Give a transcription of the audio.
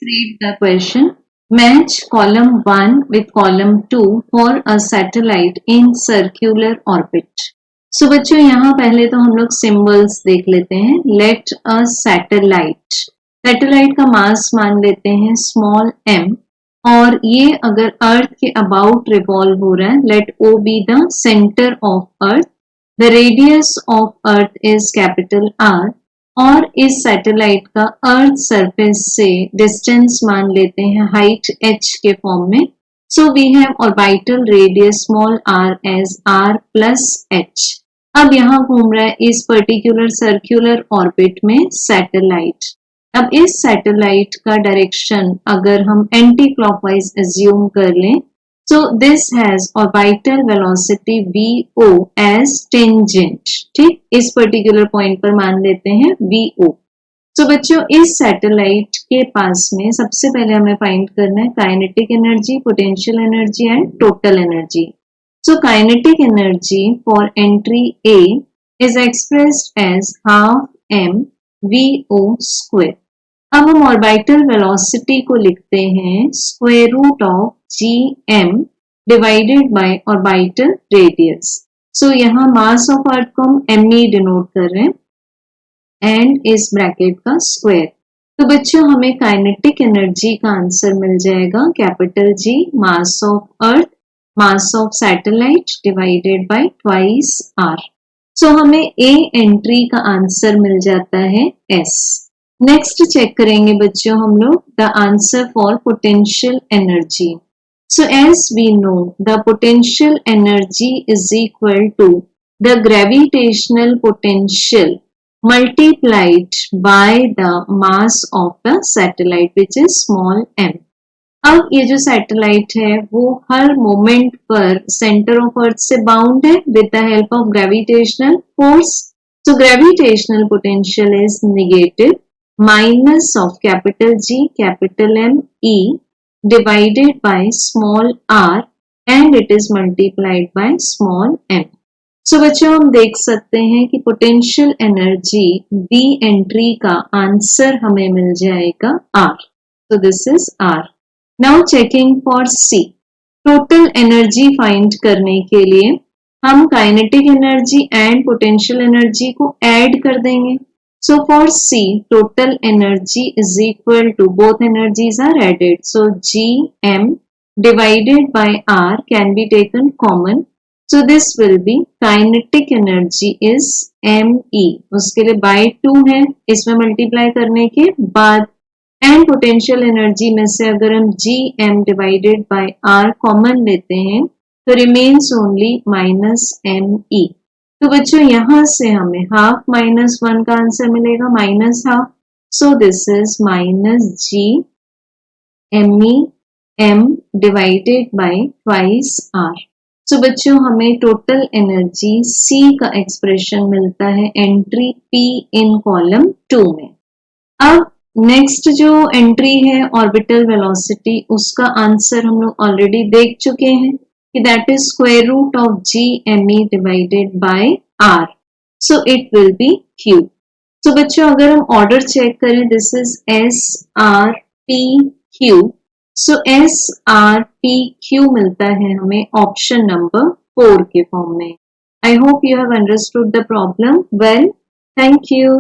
read the question. Match column 1 with column 2 for a satellite in circular orbit. So बच्चों यहाँ पहले तो हम लोग सिंबल्स देख लेते हैं. Let a satellite. सैटेलाइट का मास मान लेते हैं स्मॉल m और ये अगर अर्थ के अबाउट रिवॉल्व हो रहा है. Let O be the center of earth. The radius of earth is capital R. और इस सैटेलाइट का अर्थ सरफेस से डिस्टेंस मान लेते हैं हाइट h के फॉर्म में. So we have orbital radius small r as r plus h. अब यहाँ घूम रहा है इस पर्टिकुलर सर्कुलर ऑर्बिट में सैटेलाइट. अब इस सैटेलाइट का डायरेक्शन अगर हम एंटी क्लॉकवाइज एज्यूम कर लें, so this has orbital velocity VO as tangent. ठीक, इस पर्टिकुलर पॉइंट पर मान लेते हैं VO. तो बच्चों इस सैटेलाइट के पास में सबसे पहले हमें फाइंड करना है kinetic energy, potential energy and total energy. So kinetic energy for entry A is expressed as half m VO square. अब हम ऑर्बिटल वेलोसिटी को लिखते हैं square root of gm divided by orbital radius. So यहाँ mass of अर्थ को हम me denote कर रहे हैं एंड इस ब्रैकेट का स्क्वायर. तो बच्चों हमें काइनेटिक एनर्जी का आंसर मिल जाएगा capital G mass of earth mass of satellite divided by twice r. So हमें A एंट्री का आंसर मिल जाता है S. नेक्स्ट चेक करेंगे बच्चों हम लोग the answer for potential energy. So as we know the potential energy is equal to the gravitational potential multiplied by the mass of the satellite which is small m. अब ये जो satellite है वो हर moment पर centre of earth से bound है with the help of gravitational force. So gravitational potential is negative minus of capital G capital M E divided by small r and it is multiplied by small m. So बच्चों हम देख सकते हैं कि potential energy B entry का answer हमें मिल जाएगा R. So this is R. Now checking for C. Total energy find करने के लिए हम kinetic energy and potential energy को ऐड कर देंगे. So for C, total energy is equal to both energies are added. So Gm divided by R can be taken common. So this will be kinetic energy is Me. उसके लिए by 2 है इसमें multiply करने के बाद and potential energy में से अगर हम Gm divided by R common लेते हैं तो रिमेन्स ओनली माइनस Me. तो बच्चों यहां से हमें हाफ माइनस 1 का आंसर मिलेगा minus half. So this is minus G me m divided by twice r. So बच्चों हमें टोटल एनर्जी C का एक्सप्रेशन मिलता है एंट्री P इन कॉलम 2 में. अब नेक्स्ट जो एंट्री है ऑर्बिटल वेलोसिटी उसका आंसर हम लोग ऑलरेडी देख चुके हैं कि that is square root of gme divided by r. So it will be q. So बच्चों अगर हम ऑर्डर चेक करें this is s r p q. So s r p q मिलता है हमें ऑप्शन नंबर 4 के फॉर्म में. I hope you have understood the problem well. Thank you.